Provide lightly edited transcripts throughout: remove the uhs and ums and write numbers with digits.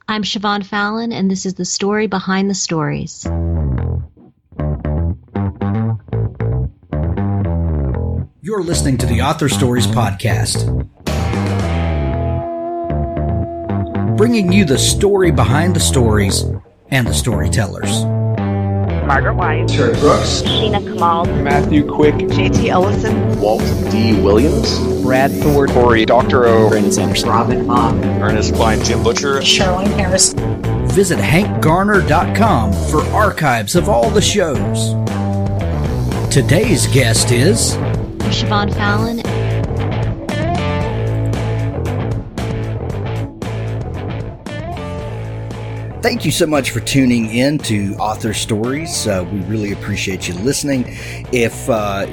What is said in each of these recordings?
I'm Siobhan Fallon, and this is the story behind the stories. You're listening to the Author Stories Podcast, bringing you the story behind the stories and the storytellers. Margaret White, Terry Brooks, Sheena Kamal, Matthew Quick, JT Ellison, Walt D. Williams, Brad Thor, Corey Dr. O, Brandon Sanderson, Robin Mom, Ernest Klein, Jim Butcher, Sherwin Harris. Visit hankgarner.com for archives of all the shows. Today's guest is Siobhan Fallon. Thank you so much for tuning in to Author Stories. We really appreciate you listening. If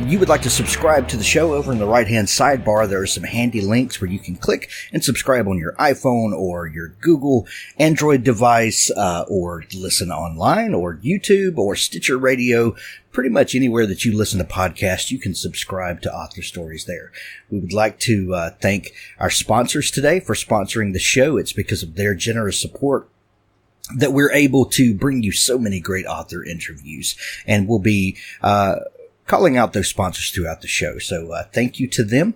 you would like to subscribe to the show, over in the right-hand sidebar, there are some handy links where you can click and subscribe on your iPhone or your Google Android device, or listen online, or YouTube, or Stitcher Radio. Pretty much anywhere that you listen to podcasts, you can subscribe to Author Stories there. We would like to thank our sponsors today for sponsoring the show. It's because of their generous support that we're able to bring you so many great author interviews, and we'll be calling out those sponsors throughout the show. So thank you to them.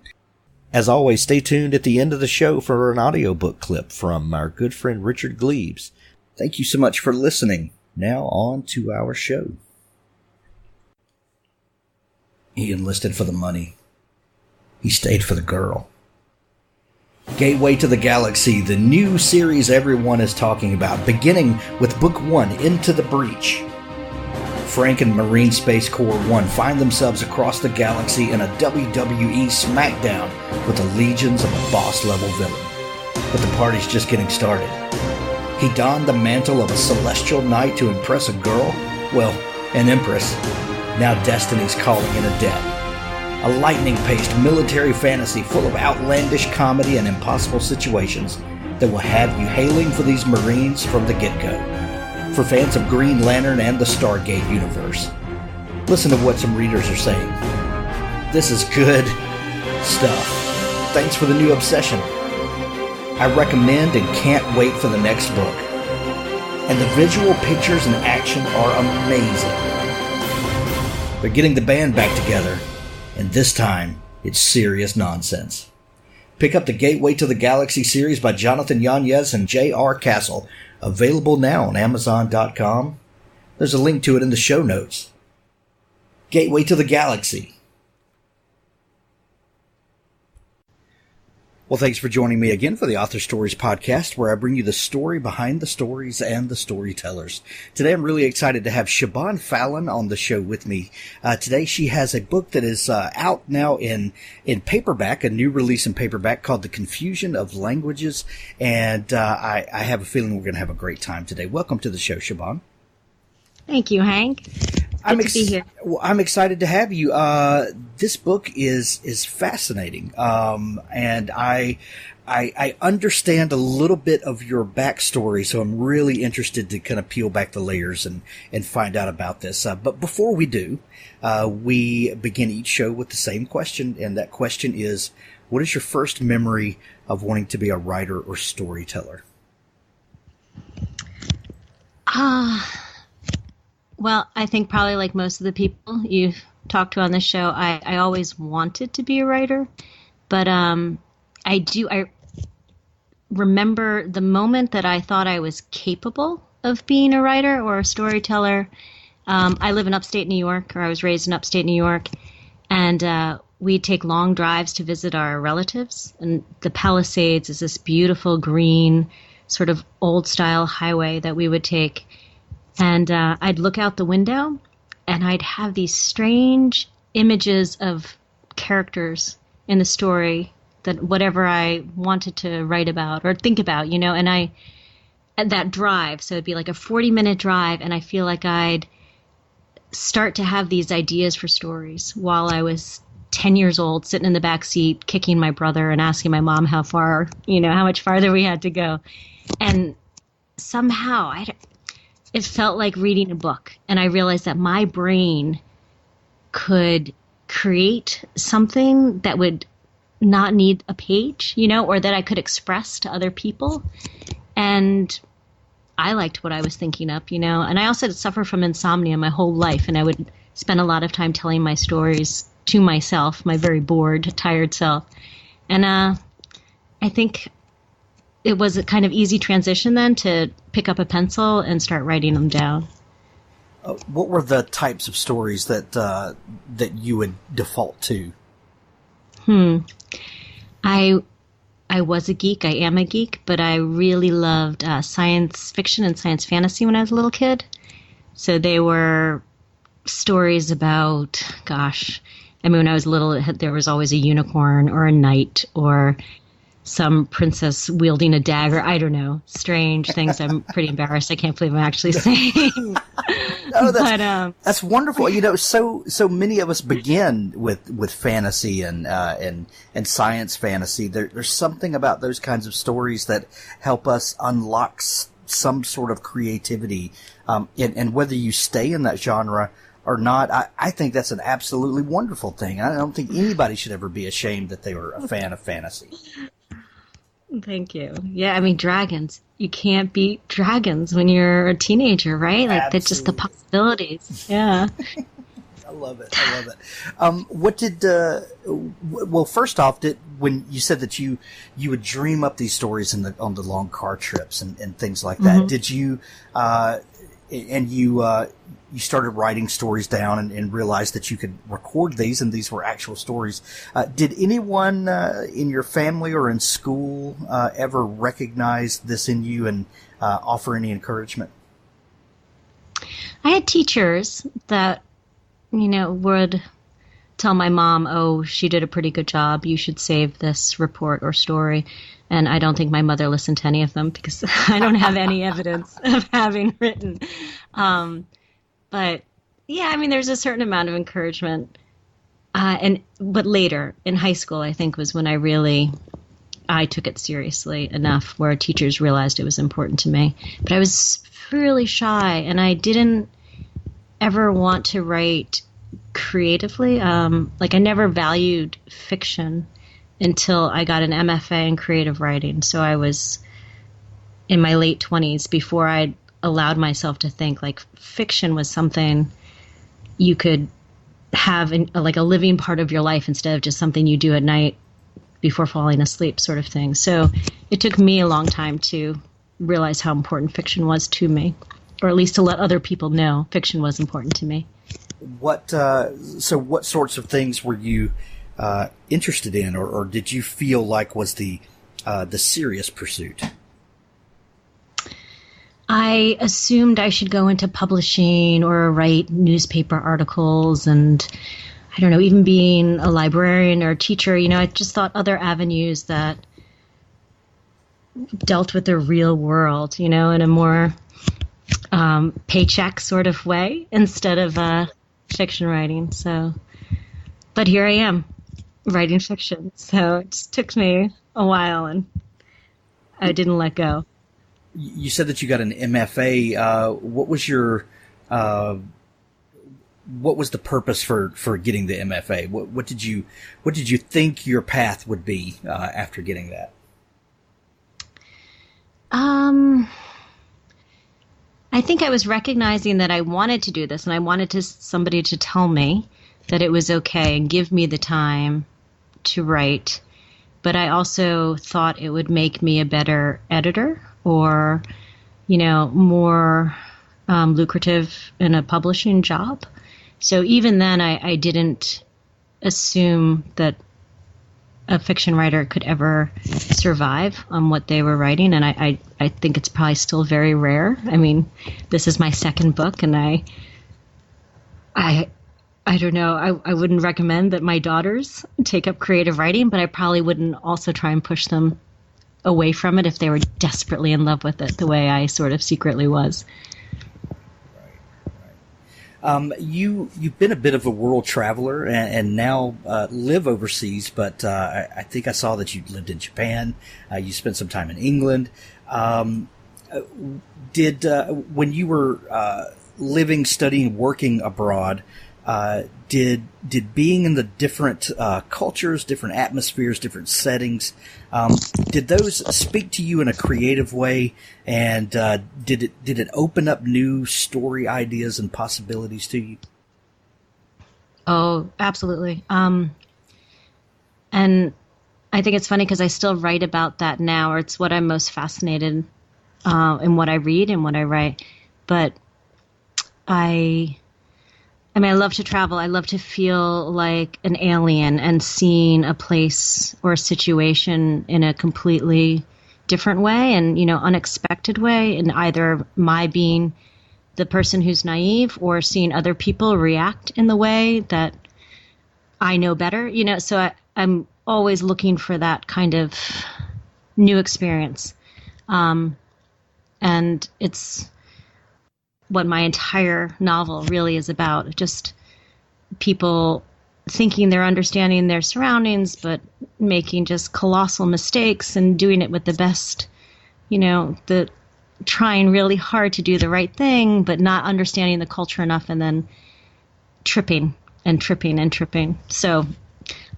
As always, stay tuned at the end of the show for an audiobook clip from our good friend Richard Gleaves. Thank you so much for listening. Now on to our show. He enlisted for the money. He stayed for the girl. Gateway to the Galaxy, the new series everyone is talking about, beginning with Book 1, Into the Breach. Frank and Marine Space Corps 1 find themselves across the galaxy in a WWE smackdown with the legions of a boss-level villain. But the party's just getting started. He donned the mantle of a celestial knight to impress a girl, well, an empress. Now destiny's calling in a debt. A lightning-paced military fantasy full of outlandish comedy and impossible situations that will have you hailing for these Marines from the get-go. For fans of Green Lantern and the Stargate universe. Listen to what some readers are saying. This is good stuff. Thanks for the new obsession. I recommend and can't wait for the next book. And the visual pictures and action are amazing. They're getting the band back together. And this time, it's serious nonsense. Pick up the Gateway to the Galaxy series by Jonathan Yanez and J.R. Castle. Available now on Amazon.com. There's a link to it in the show notes. Gateway to the Galaxy. Well, thanks for joining me again for the Author Stories Podcast, where I bring you the story behind the stories and the storytellers. Today, I'm really excited to have Siobhan Fallon on the show with me. Today, she has a book that is out now in paperback, a new release in paperback called The Confusion of Languages, and I have a feeling we're going to have a great time today. Welcome to the show, Siobhan. Thank you, Hank. Good to be here. Well, I'm excited to have you. This book is fascinating, and I understand a little bit of your backstory, so I'm really interested to kind of peel back the layers and find out about this. But before we do, we begin each show with the same question, and that question is, what is your first memory of wanting to be a writer or storyteller? Well, I think probably like most of the people you've talked to on this show, I always wanted to be a writer, but I remember the moment that I thought I was capable of being a writer or a storyteller. I live in upstate New York, or I was raised in upstate New York, and we'd take long drives to visit our relatives, and the Palisades is this beautiful green sort of old-style highway that we would take. And I'd look out the window, and I'd have these strange images of characters in the story that whatever I wanted to write about or think about, and that drive, so it'd be like a 40-minute drive, and I feel like I'd start to have these ideas for stories while I was 10 years old, sitting in the back seat, kicking my brother and asking my mom how much farther we had to go. And somehow it felt like reading a book, and I realized that my brain could create something that would not need a page, or that I could express to other people. And I liked what I was thinking up, and I also suffered from insomnia my whole life, and I would spend a lot of time telling my stories to myself, my very bored, tired self. And I think it was a kind of easy transition then to pick up a pencil and start writing them down. What were the types of stories that you would default to? I was a geek. I am a geek, but I really loved science fiction and science fantasy when I was a little kid. So they were stories about, when I was little, there was always a unicorn or a knight or some princess wielding a dagger. I don't know. Strange things. I'm pretty embarrassed. I can't believe I'm actually saying. Oh, that's wonderful. So many of us begin with fantasy and science fantasy. There's something about those kinds of stories that help us unlock some sort of creativity. And whether you stay in that genre or not, I think that's an absolutely wonderful thing. I don't think anybody should ever be ashamed that they were a fan of fantasy. Thank you. Yeah, dragons. You can't beat dragons when you're a teenager, right? Like, that's just the possibilities. Yeah. I love it. What did, well, first off, when you said that you would dream up these stories on the long car trips and things like that, mm-hmm. Did you, you started writing stories down and realized that you could record these and these were actual stories. Did anyone in your family or in school ever recognize this in you and offer any encouragement? I had teachers that, would tell my mom, oh, she did a pretty good job. You should save this report or story. And I don't think my mother listened to any of them because I don't have any evidence of having written. But yeah, there's a certain amount of encouragement. But later in high school, I think was when I took it seriously enough where teachers realized it was important to me. But I was really shy and I didn't ever want to write creatively. I never valued fiction until I got an MFA in creative writing. So I was in my late 20s before I allowed myself to think like fiction was something you could have like a living part of your life instead of just something you do at night before falling asleep sort of thing. So it took me a long time to realize how important fiction was to me, or at least to let other people know fiction was important to me. What sorts of things were you interested in, or did you feel like was the serious pursuit? I assumed I should go into publishing or write newspaper articles and, I don't know, even being a librarian or a teacher. I just thought other avenues that dealt with the real world, in a more paycheck sort of way instead of fiction writing. So, but here I am writing fiction. So it just took me a while and I didn't let go. You said that you got an MFA. What was your what was the purpose for getting the MFA? What did you think your path would be after getting that? I think I was recognizing that I wanted to do this, and I wanted somebody to tell me that it was okay and give me the time to write. But I also thought it would make me a better editor, or, more lucrative in a publishing job. So even then, I didn't assume that a fiction writer could ever survive on what they were writing. And I think it's probably still very rare. This is my second book, and I don't know. I wouldn't recommend that my daughters take up creative writing, but I probably wouldn't also try and push them away from it if they were desperately in love with it the way I sort of secretly was. Right. You've been a bit of a world traveler and now live overseas, but I think I saw that you lived in Japan. You spent some time in England. When you were living, studying, working abroad, Did being in the different cultures, different atmospheres, different settings, did those speak to you in a creative way? And did it open up new story ideas and possibilities to you? Oh, absolutely. And I think it's funny because I still write about that now, or it's what I'm most fascinated in what I read and what I write. But I love to travel. I love to feel like an alien and seeing a place or a situation in a completely different way and, unexpected way, and either my being the person who's naive or seeing other people react in the way that I know better, so I'm always looking for that kind of new experience. And it's what my entire novel really is about, just people thinking they're understanding their surroundings, but making just colossal mistakes and doing it with the best, trying really hard to do the right thing, but not understanding the culture enough, and then tripping and tripping and tripping. So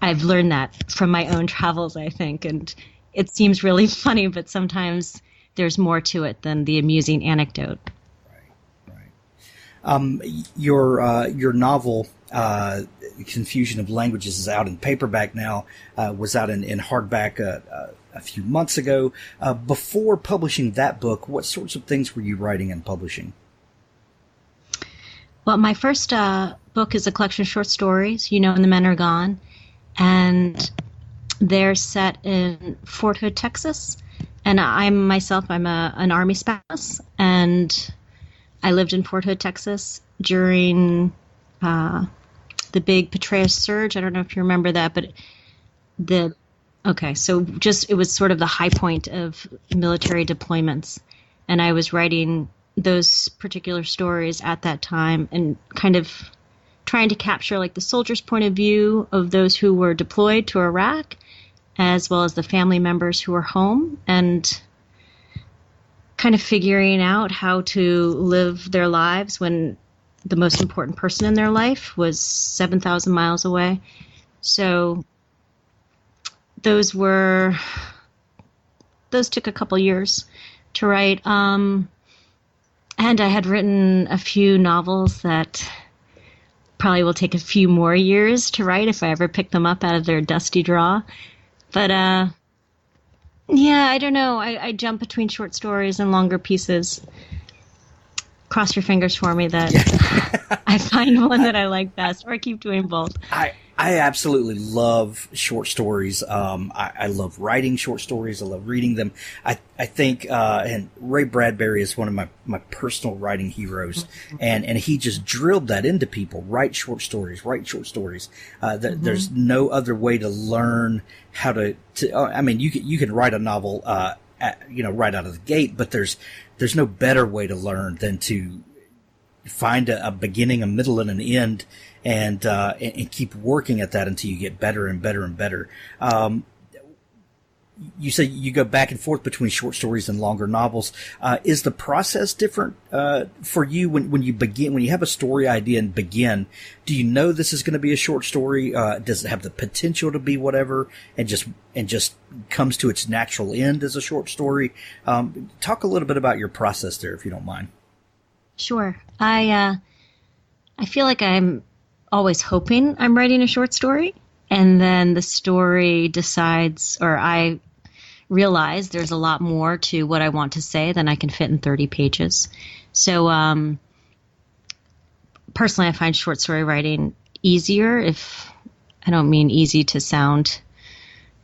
I've learned that from my own travels, I think, and it seems really funny, but sometimes there's more to it than the amusing anecdote. Your novel, Confusion of Languages, is out in paperback now, was out in hardback a few months ago. Before publishing that book, what sorts of things were you writing and publishing? Well, my first book is a collection of short stories, And the Men Are Gone, and they're set in Fort Hood, Texas. And I'm an Army spouse, and I lived in Fort Hood, Texas during the big Petraeus surge. I don't know if you remember that, but it was sort of the high point of military deployments. And I was writing those particular stories at that time and kind of trying to capture like the soldier's point of view of those who were deployed to Iraq, as well as the family members who were home, and kind of figuring out how to live their lives when the most important person in their life was 7,000 miles away. So those took a couple years to write. And I had written a few novels that probably will take a few more years to write if I ever pick them up out of their dusty drawer. But I don't know. I jump between short stories and longer pieces. Cross your fingers for me that I find one that I like best, or I keep doing both. I absolutely love short stories. I love writing short stories. I love reading them. I think, and Ray Bradbury is one of my personal writing heroes. And he just drilled that into people. Write short stories. There's no other way to learn how to you can write a novel, right out of the gate, but there's no better way to learn than to find a beginning, a middle, and an end, and keep working at that until you get better and better and better. You say you go back and forth between short stories and longer novels. Is the process different for you when you have a story idea and begin? Do you know this is going to be a short story? Does it have the potential to be whatever, and just comes to its natural end as a short story? Talk a little bit about your process there, if you don't mind. Sure. I feel like I'm always hoping I'm writing a short story, and then the story decides, or I realize there's a lot more to what I want to say than I can fit in 30 pages. So personally, I find short story writing easier. If I don't mean easy to sound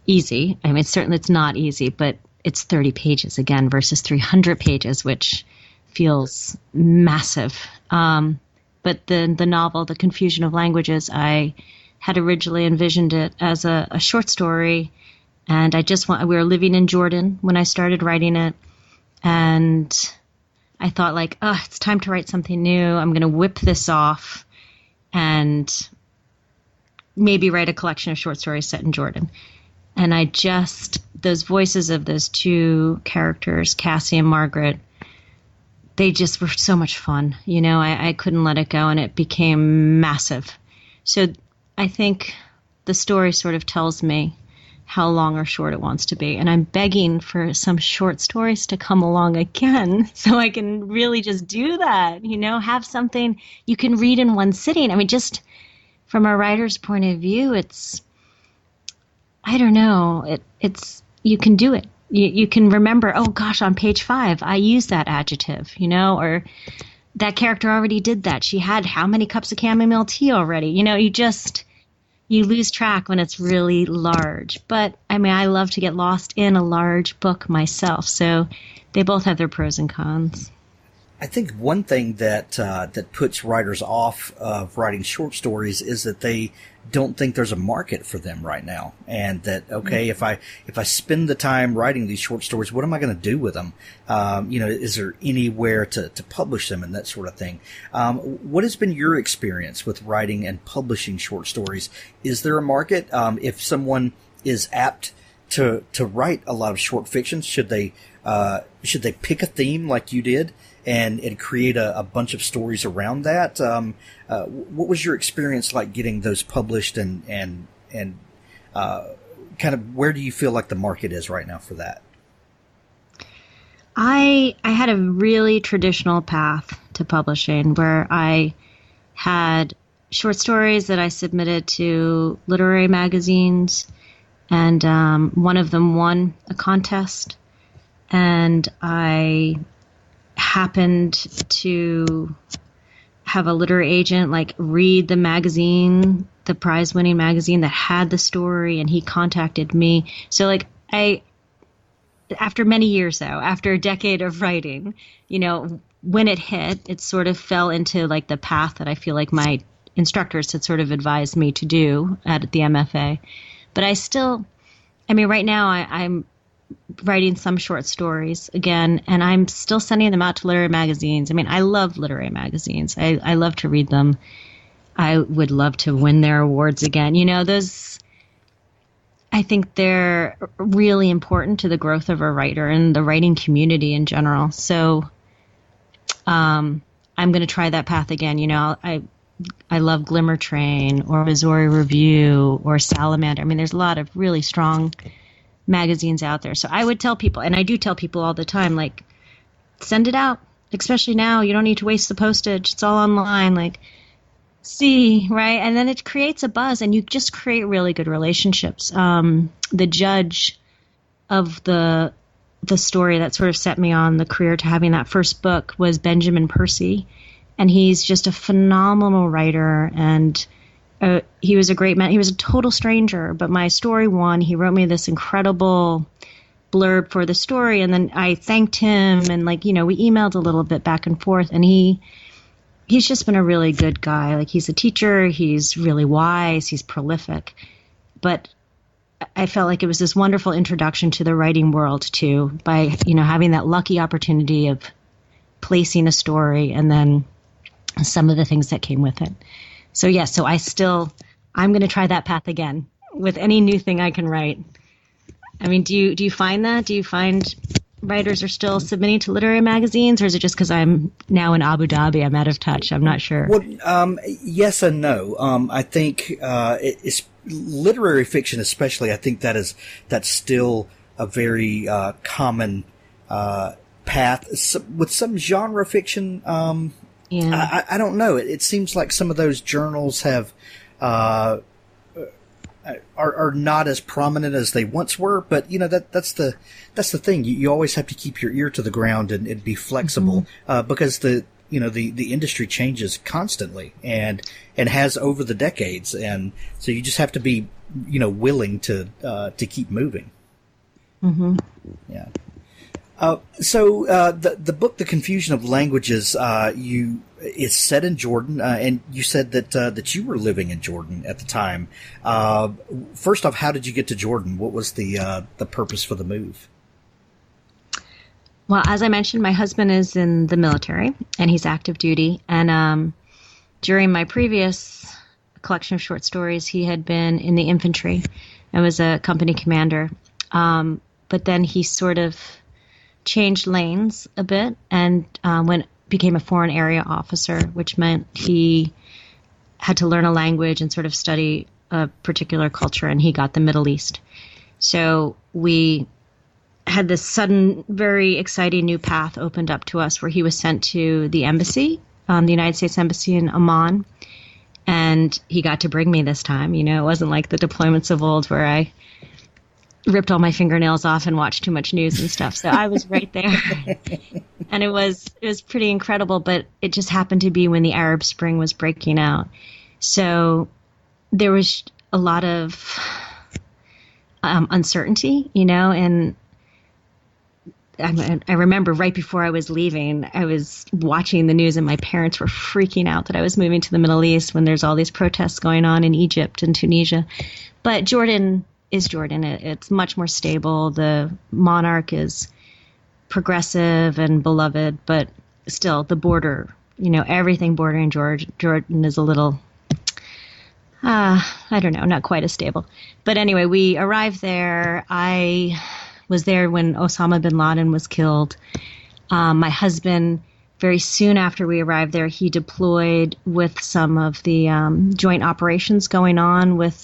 easy. I mean, certainly it's not easy, but it's 30 pages again versus 300 pages, which feels massive. But the novel, The Confusion of Languages, I had originally envisioned it as a short story, and we were living in Jordan when I started writing it, and I thought it's time to write something new. I'm going to whip this off and maybe write a collection of short stories set in Jordan. And those voices of those two characters, Cassie and Margaret, they just were so much fun. I couldn't let it go, and it became massive. So I think the story sort of tells me how long or short it wants to be. And I'm begging for some short stories to come along again so I can really just do that, have something you can read in one sitting. I mean, just from a writer's point of view, I don't know, it's you can do it. You can remember, oh gosh, on page 5, I used that adjective, or that character already did that. She had how many cups of chamomile tea already? You lose track when it's really large. But, I mean, I love to get lost in a large book myself. So they both have their pros and cons. I think one thing that puts writers off of writing short stories is that they don't think there's a market for them right now, and that if I spend the time writing these short stories, what am I going to do with them? Is there anywhere to publish them and that sort of thing? What has been your experience with writing and publishing short stories? Is there a market? If someone is apt to write a lot of short fiction, should they pick a theme like you did and create a bunch of stories around that? What was your experience like getting those published, and kind of where do you feel like the market is right now for that? I had a really traditional path to publishing where I had short stories that I submitted to literary magazines, and one of them won a contest, and I happened to have a literary agent read the magazine, the prize-winning magazine that had the story, and he contacted me. So after many years though, after a decade of writing, when it hit, it sort of fell into the path that I feel like my instructors had sort of advised me to do at the MFA. But right now I'm writing some short stories again, and I'm still sending them out to literary magazines. I mean, I love literary magazines. I love to read them. I would love to win their awards again. I think they're really important to the growth of a writer and the writing community in general. So I'm going to try that path again. I love Glimmer Train or Missouri Review or Salamander. I mean, there's a lot of really strong magazines out there. So I would tell people, and I do tell people all the time, send it out, especially now. You don't need to waste the postage. It's all online. Right? And then it creates a buzz, and you just create really good relationships. The judge of the story that sort of set me on the career to having that first book was Benjamin Percy, and he's just a phenomenal writer, and he was a great man. He was a total stranger, but my story won. He wrote me this incredible blurb for the story, and then I thanked him, and we emailed a little bit back and forth, and he's just been a really good guy. He's a teacher, he's really wise, he's prolific. But I felt like it was this wonderful introduction to the writing world too, by having that lucky opportunity of placing a story and then some of the things that came with it. So yes, I'm going to try that path again with any new thing I can write. I mean, do you find that? Do you find writers are still submitting to literary magazines, or is it just because I'm now in Abu Dhabi, I'm out of touch? I'm not sure. Well, yes and no. I think it's literary fiction, especially. I think that's still a very common path. With some genre fiction, yeah. I don't know. It seems like some of those journals have are not as prominent as they once were. But that's the thing. You always have to keep your ear to the ground and be flexible, because the industry changes constantly and has over the decades, and so you just have to be willing to keep moving. Mm-hmm. Yeah. So the book, The Confusion of Languages, is set in Jordan, and you said that you were living in Jordan at the time. First off, how did you get to Jordan? What was the purpose for the move? Well, as I mentioned, my husband is in the military, and he's active duty. And during my previous collection of short stories, he had been in the infantry and was a company commander. But then he sort of changed lanes a bit and became a foreign area officer, which meant he had to learn a language and sort of study a particular culture, and he got the Middle East. So we had this sudden, very exciting new path opened up to us where he was sent to the embassy, the United States Embassy in Amman, and he got to bring me this time. You know, it wasn't like the deployments of old where I ripped all my fingernails off and watched too much news and stuff. So I was right there. And it was pretty incredible, but it just happened to be when the Arab Spring was breaking out. So there was a lot of uncertainty, you know, and I remember right before I was leaving, I was watching the news and my parents were freaking out that I was moving to the Middle East when there's all these protests going on in Egypt and Tunisia. But Jordan is Jordan. It's much more stable. The monarch is progressive and beloved, but still the border, you know, everything bordering Jordan is a little, I don't know, not quite as stable. But anyway, we arrived there. I was there when Osama bin Laden was killed. My husband, very soon after we arrived there, he deployed with some of the joint operations going on with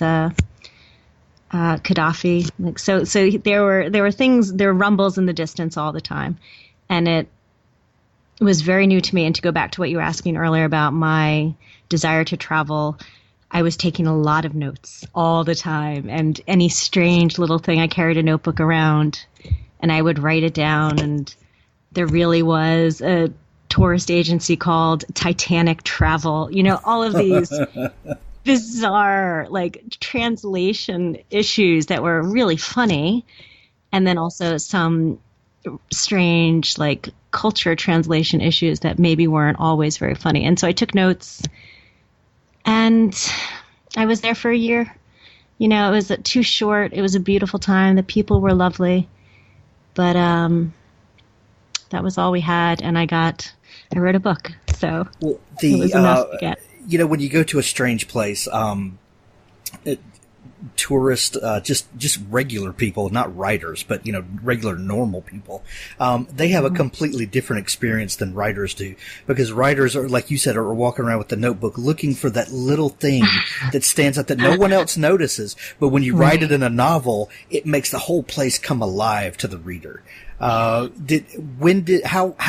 Gaddafi. Like so there were things, there were rumbles in the distance all the time, and it was very new to me. And to go back to what you were asking earlier about my desire to travel, I was taking a lot of notes all the time, and any strange little thing, I carried a notebook around and I would write it down. And there really was a tourist agency called Titanic Travel, you know, all of these bizarre like translation issues that were really funny. And then also some strange like culture translation issues that maybe weren't always very funny. And so I took notes. And I was there for a year. You know, it was too short. It was a beautiful time. The people were lovely. But that was all we had. And I wrote a book. So it was enough to get. You know, when you go to a strange place, tourists, just regular people, not writers, but, you know, regular normal people, they have a completely different experience than writers do, because writers are, like you said, are walking around with the notebook looking for that little thing that stands out that no one else notices. But when you write it in a novel, it makes the whole place come alive to the reader. How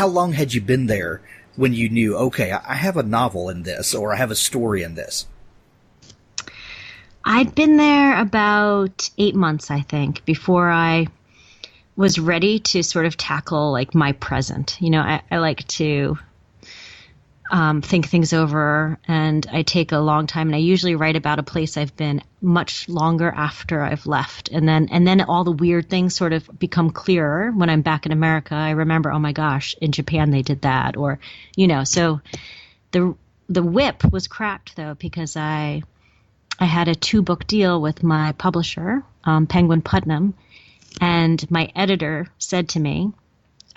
long had you been there when you knew, okay, I have a novel in this, or I have a story in this? I'd been there about 8 months, I think, before I was ready to sort of tackle like my present. You know, I like to think things over, and I take a long time, and I usually write about a place I've been much longer after I've left. And then all the weird things sort of become clearer when I'm back in America. I remember, oh my gosh, in Japan they did that, or, you know, so the whip was cracked though, because I had a 2-book deal with my publisher, Penguin Putnam, and my editor said to me,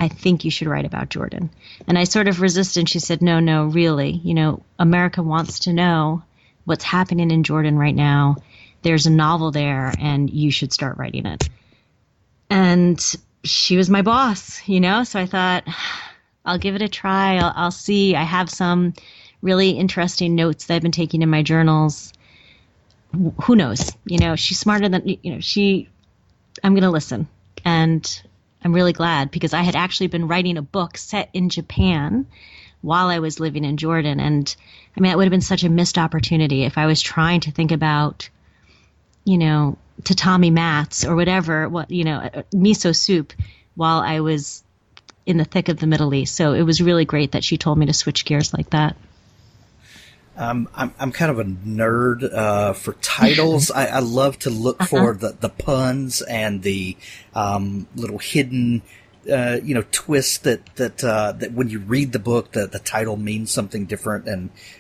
I think you should write about Jordan. And I sort of resisted. She said, no, really, you know, America wants to know what's happening in Jordan right now. There's a novel there, and you should start writing it. And she was my boss, you know, so I thought, I'll give it a try. I'll see. I have some really interesting notes that I've been taking in my journals. Who knows? You know, she's smarter than, you know, I'm going to listen. And I'm really glad, because I had actually been writing a book set in Japan while I was living in Jordan. And I mean, that would have been such a missed opportunity if I was trying to think about, you know, tatami mats or whatever, miso soup while I was in the thick of the Middle East. So it was really great that she told me to switch gears like that. I'm kind of a nerd for titles. I love to look for the puns and the little hidden twists that when you read the book, the title means something different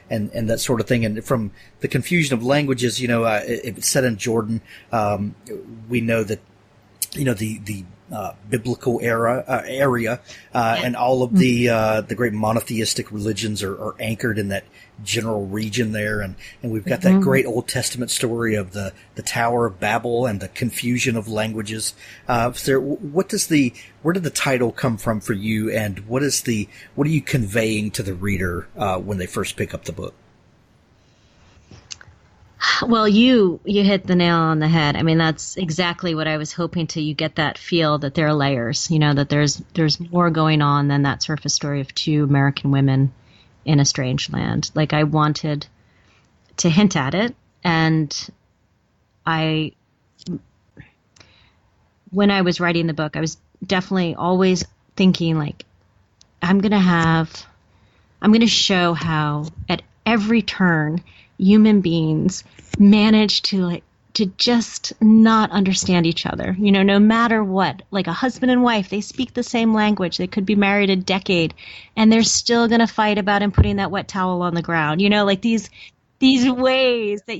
and that sort of thing. And from the confusion of languages, you know, if it's set in Jordan, we know that the biblical area, and all of the great monotheistic religions are anchored in that general region there, and we've got that great Old Testament story of the Tower of Babel and the confusion of languages. So where did the title come from for you, and what are you conveying to the reader when they first pick up the book? Well, you hit the nail on the head. I mean, that's exactly what I was hoping to. You get that feel that there are layers, that there's more going on than that surface story of two American women in a strange land. Like, I wanted to hint at it, and when I was writing the book, I was definitely always thinking, like, I'm going to show how at every turn human beings manage to just not understand each other, no matter what. Like a husband and wife, they speak the same language. They could be married a decade and they're still going to fight about him putting that wet towel on the ground, like these ways that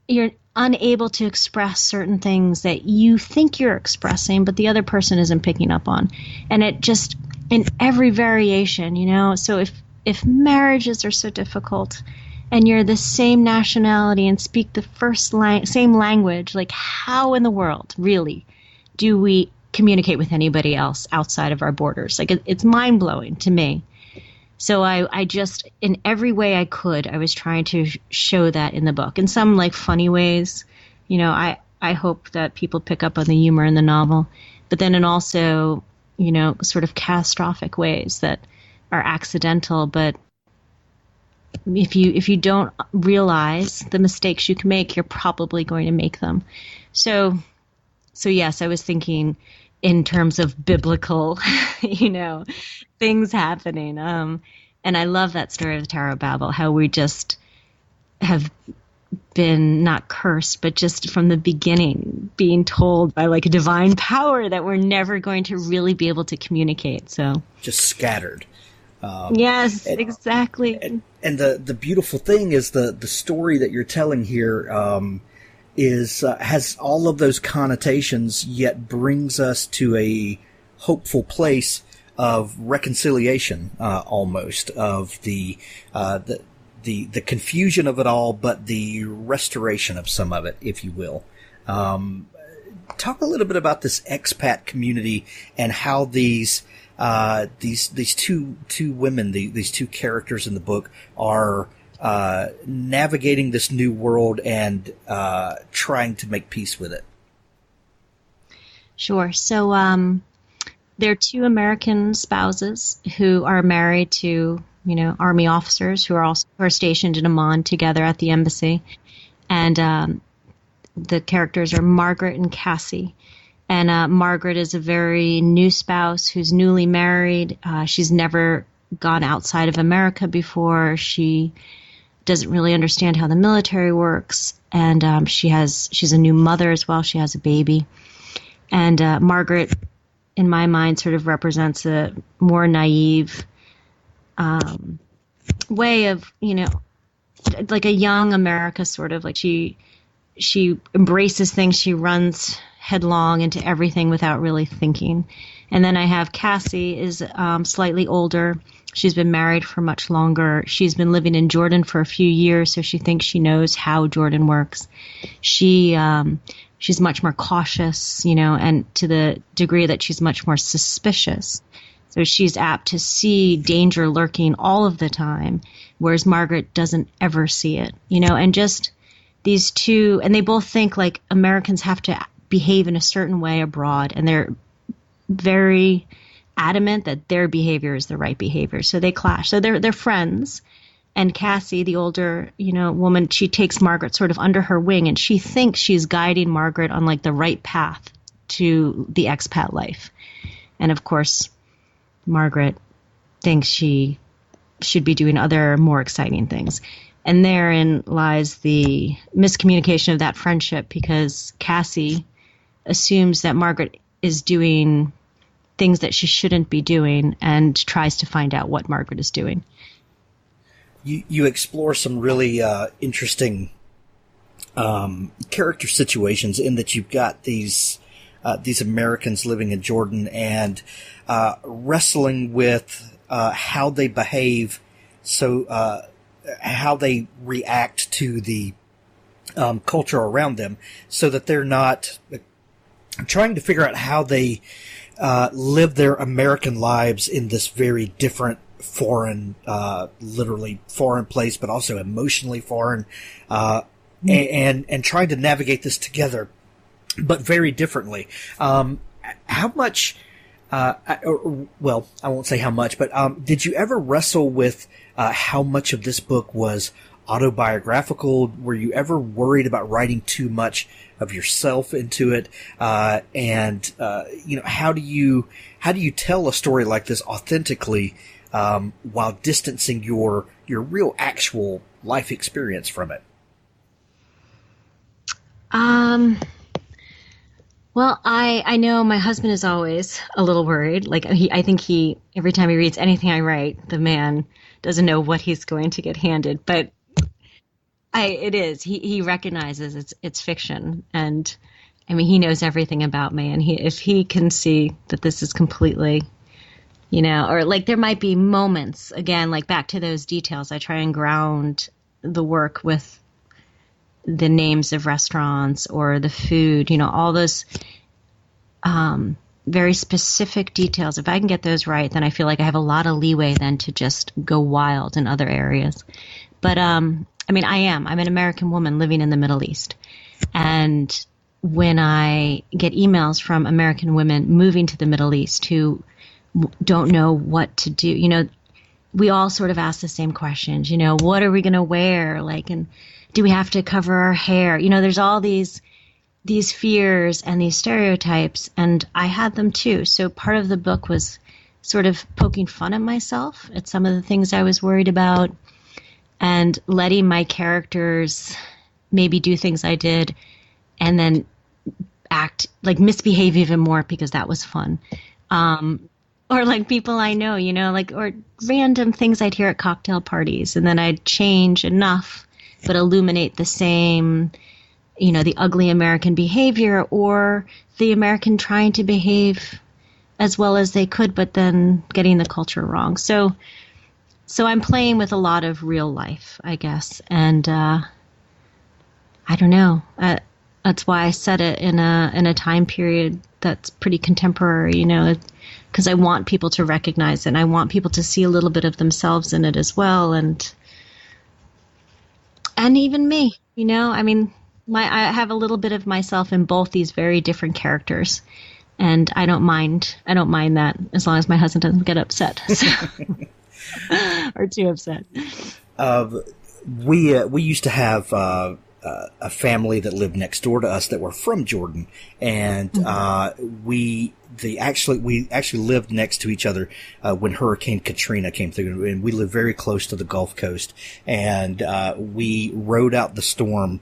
you're unable to express certain things that you think you're expressing, but the other person isn't picking up on. And it just, in every variation, so if marriages are so difficult, and you're the same nationality and speak the same language, like how in the world, really, do we communicate with anybody else outside of our borders? Like, it's mind-blowing to me. So I just, in every way I could, I was trying to show that in the book. In some, like, funny ways, I hope that people pick up on the humor in the novel. But then in also, sort of catastrophic ways that are accidental, but if you don't realize the mistakes you can make, you're probably going to make them. So yes, I was thinking in terms of biblical, things happening. And I love that story of the Tower of Babel, how we just have been not cursed, but just from the beginning being told by like a divine power that we're never going to really be able to communicate. So just scattered. Yes, exactly. And the beautiful thing is the story that you're telling here has all of those connotations, yet brings us to a hopeful place of reconciliation, almost of the confusion of it all, but the restoration of some of it, if you will. Talk a little bit about this expat community and how these two women, these two characters in the book, are navigating this new world and trying to make peace with it. Sure. So they're two American spouses who are married to, Army officers who are stationed in Amman together at the embassy. And the characters are Margaret and Cassie. And Margaret is a very new spouse who's newly married. She's never gone outside of America before. She doesn't really understand how the military works. And she's a new mother as well. She has a baby. And Margaret, in my mind, sort of represents a more naive way of, like a young America, sort of like she embraces things. She runs headlong into everything without really thinking. And then I have Cassie is slightly older. She's been married for much longer. She's been living in Jordan for a few years, so she thinks she knows how Jordan works. She's much more cautious, and to the degree that she's much more suspicious. So she's apt to see danger lurking all of the time, whereas Margaret doesn't ever see it, and just these two, and they both think like Americans have to behave in a certain way abroad, and they're very adamant that their behavior is the right behavior. So they clash. So they're friends. And Cassie, the older, woman, she takes Margaret sort of under her wing, and she thinks she's guiding Margaret on like the right path to the expat life. And of course, Margaret thinks she should be doing other more exciting things. And therein lies the miscommunication of that friendship, because Cassie assumes that Margaret is doing things that she shouldn't be doing and tries to find out what Margaret is doing. You explore some really interesting character situations in that you've got these these Americans living in Jordan and wrestling with how they behave, so how they react to the culture around them, so that they're not trying to figure out how they live their American lives in this very different foreign, literally foreign place, but also emotionally foreign, and trying to navigate this together, but very differently. How much, well, I won't say how much, but did you ever wrestle with how much of this book was autobiographical? Were you ever worried about writing too much of yourself into it? And how do you tell a story like this authentically, while distancing your real actual life experience from it? Well, I know my husband is always a little worried. Like I think every time he reads anything I write, the man doesn't know what he's going to get handed. But he recognizes it's fiction, and I mean he knows everything about me, and if he can see that this is completely, or like there might be moments, again, like back to those details. I try and ground the work with the names of restaurants or the food, all those very specific details. If I can get those right, then I feel like I have a lot of leeway then to just go wild in other areas. But I'm an American woman living in the Middle East. And when I get emails from American women moving to the Middle East who don't know what to do, we all sort of ask the same questions, what are we going to wear? And do we have to cover our hair? There's all these fears and these stereotypes, and I had them too. So part of the book was sort of poking fun at myself, at some of the things I was worried about, and letting my characters maybe do things I did and then act like misbehave even more because that was fun. Or like people I know, or random things I'd hear at cocktail parties, and then I'd change enough but illuminate the same, the ugly American behavior or the American trying to behave as well as they could, but then getting the culture wrong. So I'm playing with a lot of real life, I guess. And I don't know. That's why I set it in a time period that's pretty contemporary, because I want people to recognize it, and I want people to see a little bit of themselves in it as well. And even me, I have a little bit of myself in both these very different characters, and I don't mind that as long as my husband doesn't get upset or too upset. We used to have a family that lived next door to us that were from Jordan, and we actually lived next to each other when Hurricane Katrina came through, and we lived very close to the Gulf Coast, and we rode out the storm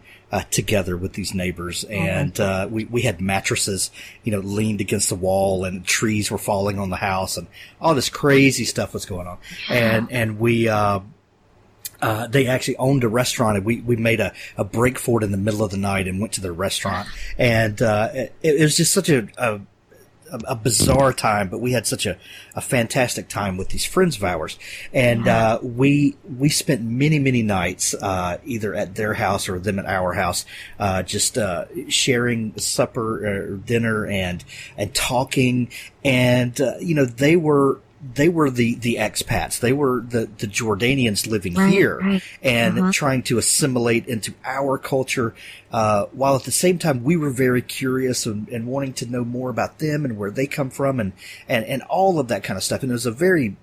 together with these neighbors, and we had mattresses, leaned against the wall, and trees were falling on the house, and all this crazy stuff was going on, and we they actually owned a restaurant, and we made a break for it in the middle of the night and went to their restaurant. And it was just such a bizarre time, but we had such a fantastic time with these friends of ours. And we spent many, many nights either at their house or them at our house, just sharing supper or dinner and talking. And they were the expats. They were the Jordanians living here and trying to assimilate into our culture, while at the same time we were very curious and wanting to know more about them and where they come from and all of that kind of stuff. And it was a very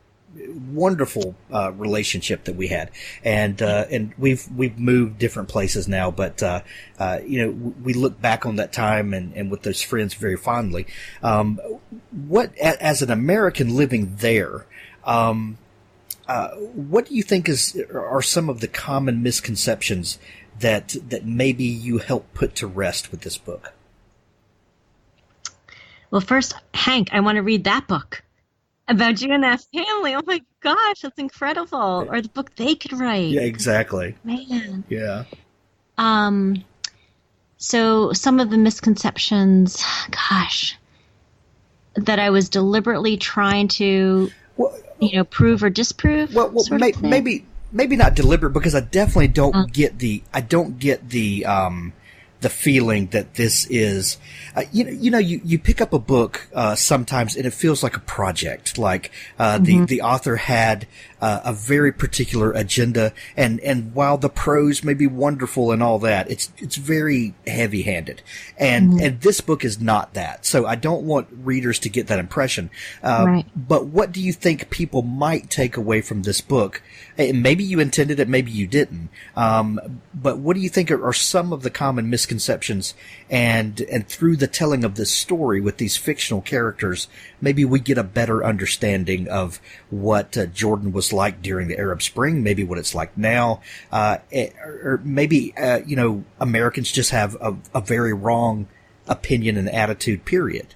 wonderful relationship that we had. And we've moved different places now, but we look back on that time and with those friends very fondly. What, as an American living there, what do you think are some of the common misconceptions that maybe you help put to rest with this book? Well, first, Hank, I want to read that book about you and that family. Oh my gosh, that's incredible. Or the book they could write. Yeah, exactly. Man. Yeah. So some of the misconceptions, gosh, that I was deliberately trying to, prove or disprove? Maybe not deliberate, because I definitely don't get the feeling that this is, you pick up a book sometimes and it feels like a project, like the author had a very particular agenda, and while the prose may be wonderful and all that, it's very heavy-handed, and this book is not that. So I don't want readers to get that impression. Right. But what do you think people might take away from this book? And maybe you intended it, maybe you didn't. But what do you think are some of the common misconceptions? And through the telling of this story with these fictional characters, maybe we get a better understanding of what Jordan was like during the Arab Spring, maybe what it's like now, or maybe Americans just have a very wrong opinion and attitude. Period.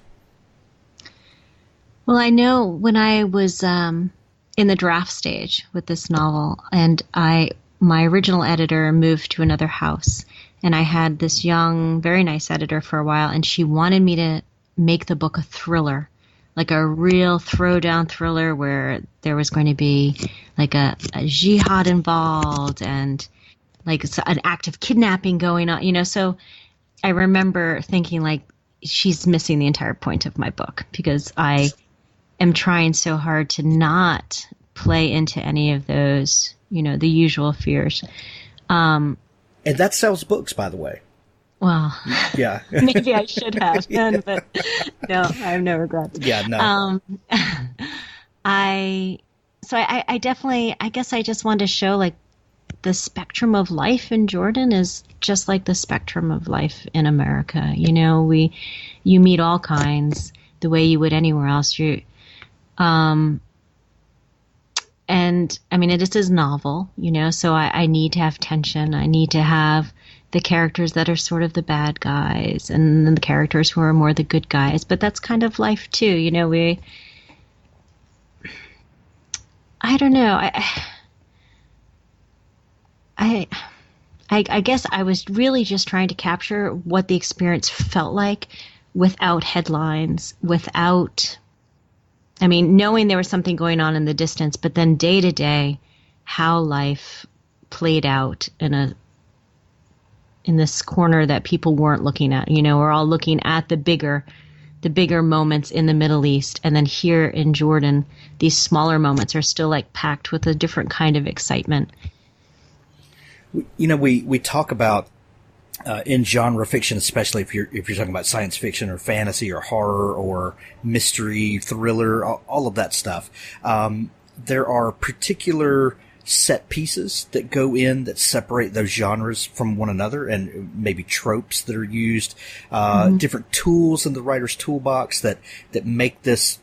Well, I know when I was in the draft stage with this novel, and my original editor moved to another house, and I had this young, very nice editor for a while, and she wanted me to make the book a thriller, like a real throwdown thriller where there was going to be like a jihad involved and like an act of kidnapping going on, So I remember thinking, like, she's missing the entire point of my book, because I am trying so hard to not play into any of those, the usual fears. And that sells books, by the way. Well, yeah, maybe I should have, but no, I have no regrets. Yeah, no. I definitely, I guess I just wanted to show, like, the spectrum of life in Jordan is just like the spectrum of life in America. You meet all kinds the way you would anywhere else. And I mean, it is a novel, so I need to have tension. I need to have the characters that are sort of the bad guys and then the characters who are more the good guys. But that's kind of life too. I don't know. I guess I was really just trying to capture what the experience felt like without headlines, knowing there was something going on in the distance, but then day to day, how life played out in this corner that people weren't looking at. We're all looking at the bigger moments in the Middle East, and then here in Jordan, these smaller moments are still like packed with a different kind of excitement. We talk about in genre fiction, especially if you're talking about science fiction or fantasy or horror or mystery, thriller, all of that stuff. There are particular set pieces that go in that separate those genres from one another, and maybe tropes that are used, different tools in the writer's toolbox that make this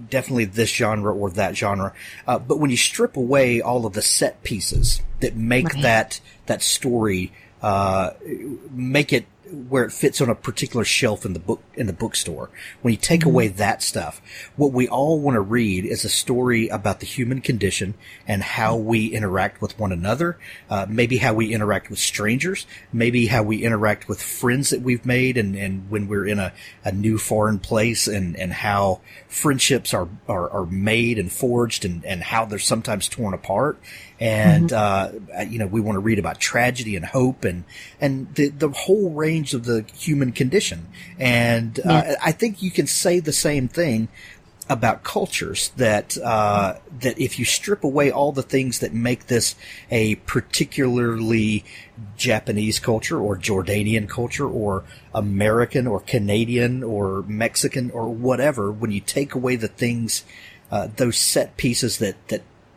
definitely this genre or that genre. But when you strip away all of the set pieces that make that story, make it where it fits on a particular shelf in the bookstore. When you take away that stuff, what we all want to read is a story about the human condition and how we interact with one another, maybe how we interact with strangers, maybe how we interact with friends that we've made, and when we're in a new foreign place, and how friendships are made and forged, and how they're sometimes torn apart. And, we want to read about tragedy and hope and the whole range of the human condition. And, I think you can say the same thing about cultures, that if you strip away all the things that make this a particularly Japanese culture or Jordanian culture or American or Canadian or Mexican or whatever, when you take away the things, those set pieces that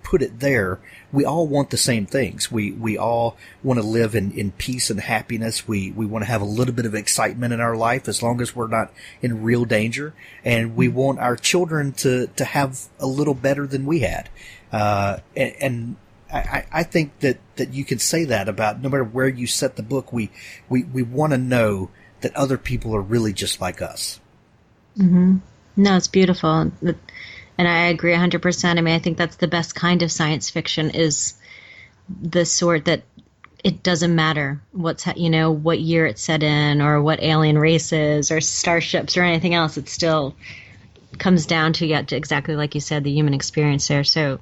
put it there, we all want the same things. We all want to live in peace and happiness. We want to have a little bit of excitement in our life, as long as we're not in real danger. And we want our children to have a little better than we had. And I think that you can say that about no matter where you set the book. We want to know that other people are really just like us. Mm-hmm. No, it's beautiful. And I agree 100%. I think that's the best kind of science fiction, is the sort that it doesn't matter what year it's set in or what alien races or starships or anything else. It's still comes down to exactly like you said, the human experience there. So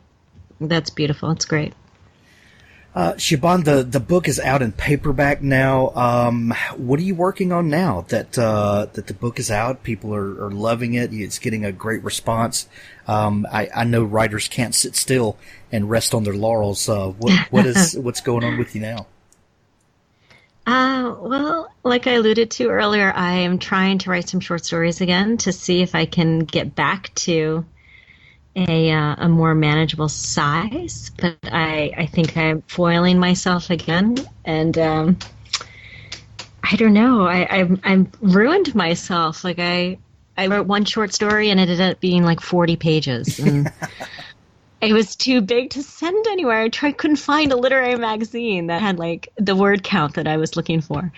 that's beautiful. It's great. Siobhan, the book is out in paperback now. What are you working on now that the book is out? People are loving it. It's getting a great response. I know writers can't sit still and rest on their laurels. What's going on with you now? Well, like I alluded to earlier, I am trying to write some short stories again to see if I can get back to a more manageable size, but I think I'm foiling myself again, and I don't know. I'm ruined myself. Like I wrote one short story and it ended up being like 40 pages, and it was too big to send anywhere. Couldn't find a literary magazine that had like the word count that I was looking for,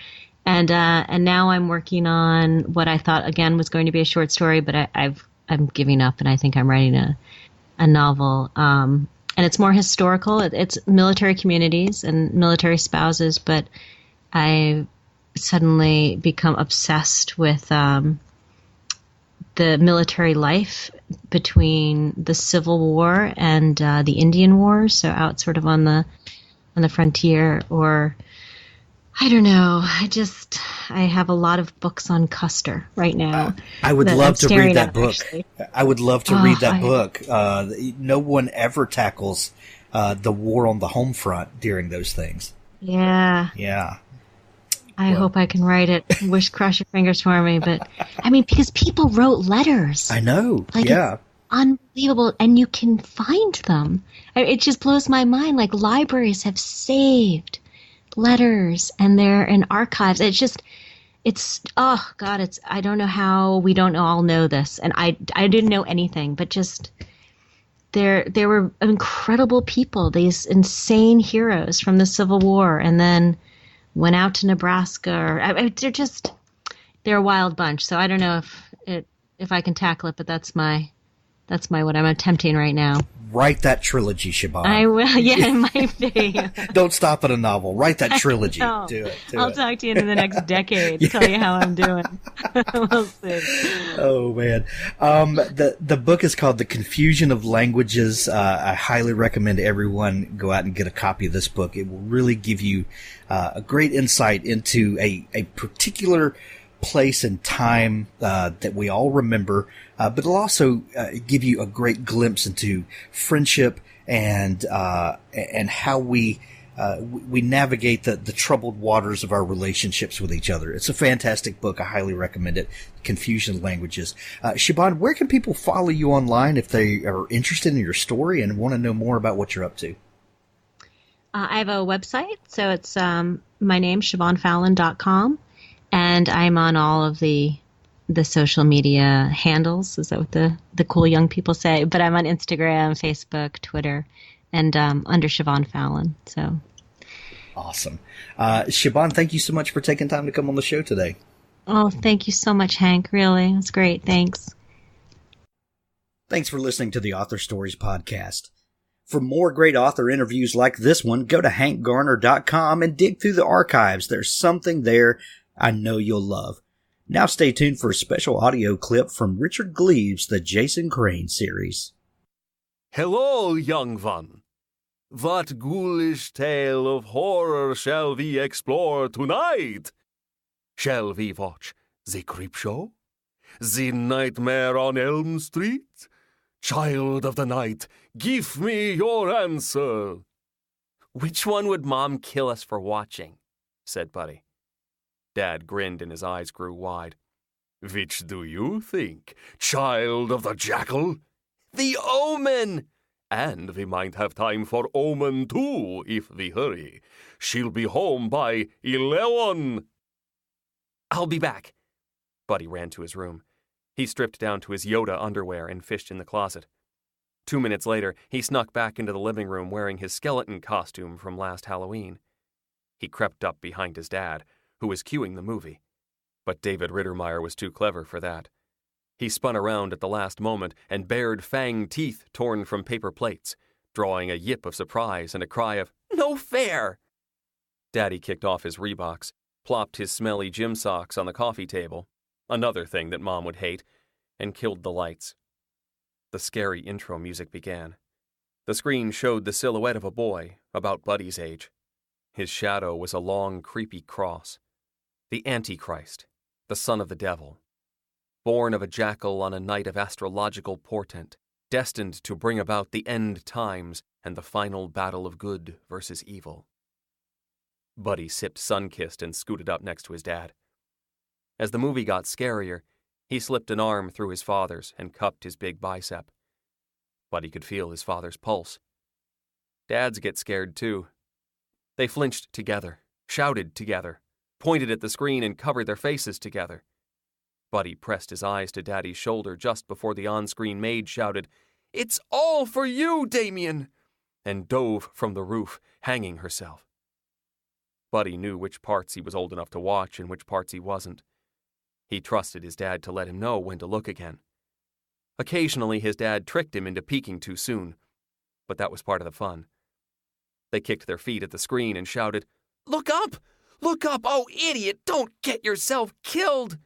and now I'm working on what I thought again was going to be a short story, but I'm giving up, and I think I'm writing a novel, and it's more historical. It's military communities and military spouses, but I suddenly become obsessed with the military life between the Civil War and the Indian Wars, so out sort of on the frontier, or I don't know. I have a lot of books on Custer right now. I would love to read that book. Actually. I would love to read that book. No one ever tackles the war on the home front during those things. Yeah. Yeah. I hope I can write it. Cross your fingers for me. But, I mean, because people wrote letters. I know. Like, yeah. It's unbelievable. And you can find them. It just blows my mind. Like, libraries have saved letters, and they're in archives. Oh God, I don't know how we don't all know this, and I didn't know anything, but just there were incredible people, these insane heroes from the Civil War, and then went out to Nebraska. They're a wild bunch. So I don't know if I can tackle it, but that's what I'm attempting right now. Write that trilogy, Siobhan. I will. Yeah, it might be. Don't stop at a novel. Write that trilogy. No. Do it. I'll talk to you in the next decade. Tell you how I'm doing. We'll see. Oh man, the book is called "The Confusion of Languages." I highly recommend everyone go out and get a copy of this book. It will really give you a great insight into a particular place and time that we all remember, but it'll also give you a great glimpse into friendship and how we navigate the troubled waters of our relationships with each other. It's a fantastic book. I highly recommend it. Confusion of Languages. Siobhan, where can people follow you online if they are interested in your story and want to know more about what you're up to? I have a website, so it's my name, SiobhanFallon.com. And I'm on all of the social media handles. Is that what the cool young people say? But I'm on Instagram, Facebook, Twitter, and under Siobhan Fallon. So awesome. Siobhan, thank you so much for taking time to come on the show today. Oh, thank you so much, Hank. Really, it's great. Thanks. Thanks for listening to the Author Stories podcast. For more great author interviews like this one, go to hankgarner.com and dig through the archives. There's something there I know you'll love. Now stay tuned for a special audio clip from Richard Gleaves' The Jason Crane series. Hello, young one. What ghoulish tale of horror shall we explore tonight? Shall we watch The Creepshow? The Nightmare on Elm Street? Child of the night, give me your answer. Which one would Mom kill us for watching? Said Buddy. Dad grinned and his eyes grew wide. Which do you think, child of the jackal? The Omen! And we might have time for Omen too, if we hurry. She'll be home by 11. I'll be back. Buddy ran to his room. He stripped down to his Yoda underwear and fished in the closet. 2 minutes later, he snuck back into the living room wearing his skeleton costume from last Halloween. He crept up behind his dad, who was cueing the movie. But David Rittermeyer was too clever for that. He spun around at the last moment and bared fanged teeth torn from paper plates, drawing a yip of surprise and a cry of, "No fair!" Daddy kicked off his Reeboks, plopped his smelly gym socks on the coffee table, another thing that Mom would hate, and killed the lights. The scary intro music began. The screen showed the silhouette of a boy, about Buddy's age. His shadow was a long, creepy cross. The Antichrist, the son of the devil. Born of a jackal on a night of astrological portent, destined to bring about the end times and the final battle of good versus evil. Buddy sipped Sunkist and scooted up next to his dad. As the movie got scarier, he slipped an arm through his father's and cupped his big bicep. Buddy could feel his father's pulse. Dads get scared too. They flinched together, shouted together, pointed at the screen and covered their faces together. Buddy pressed his eyes to Daddy's shoulder just before the on-screen maid shouted, "It's all for you, Damien!" and dove from the roof, hanging herself. Buddy knew which parts he was old enough to watch and which parts he wasn't. He trusted his dad to let him know when to look again. Occasionally, his dad tricked him into peeking too soon, but that was part of the fun. They kicked their feet at the screen and shouted, "Look up! Look up! Oh, idiot! Don't get yourself killed!"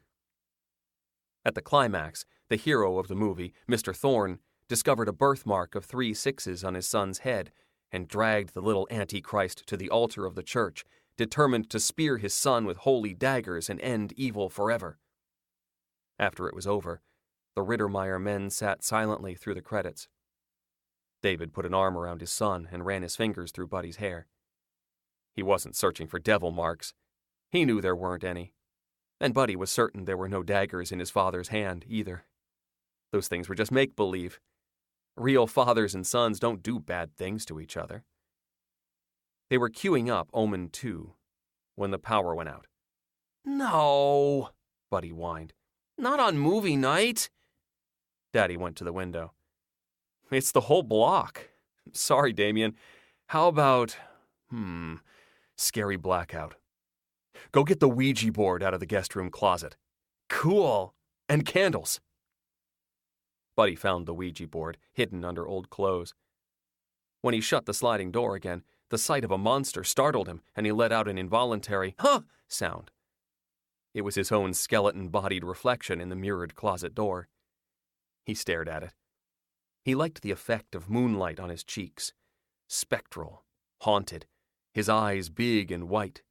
At the climax, the hero of the movie, Mr. Thorne, discovered a birthmark of 3 6s on his son's head and dragged the little Antichrist to the altar of the church, determined to spear his son with holy daggers and end evil forever. After it was over, the Rittermeyer men sat silently through the credits. David put an arm around his son and ran his fingers through Buddy's hair. He wasn't searching for devil marks. He knew there weren't any. And Buddy was certain there were no daggers in his father's hand, either. Those things were just make-believe. Real fathers and sons don't do bad things to each other. They were queuing up Omen 2 when the power went out. "No," Buddy whined. "Not on movie night." Daddy went to the window. "It's the whole block. Sorry, Damien. How about, scary blackout. Go get the Ouija board out of the guest room closet." "Cool. And candles." Buddy found the Ouija board, hidden under old clothes. When he shut the sliding door again, the sight of a monster startled him, and he let out an involuntary, "huh" sound. It was his own skeleton-bodied reflection in the mirrored closet door. He stared at it. He liked the effect of moonlight on his cheeks. Spectral, haunted, his eyes big and white.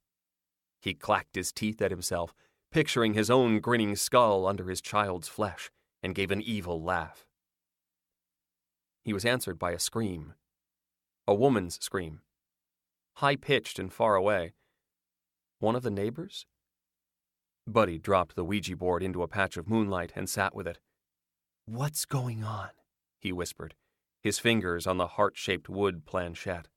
He clacked his teeth at himself, picturing his own grinning skull under his child's flesh, and gave an evil laugh. He was answered by a scream. A woman's scream. High-pitched and far away. One of the neighbors? Buddy dropped the Ouija board into a patch of moonlight and sat with it. "What's going on?" he whispered, his fingers on the heart-shaped wood planchette.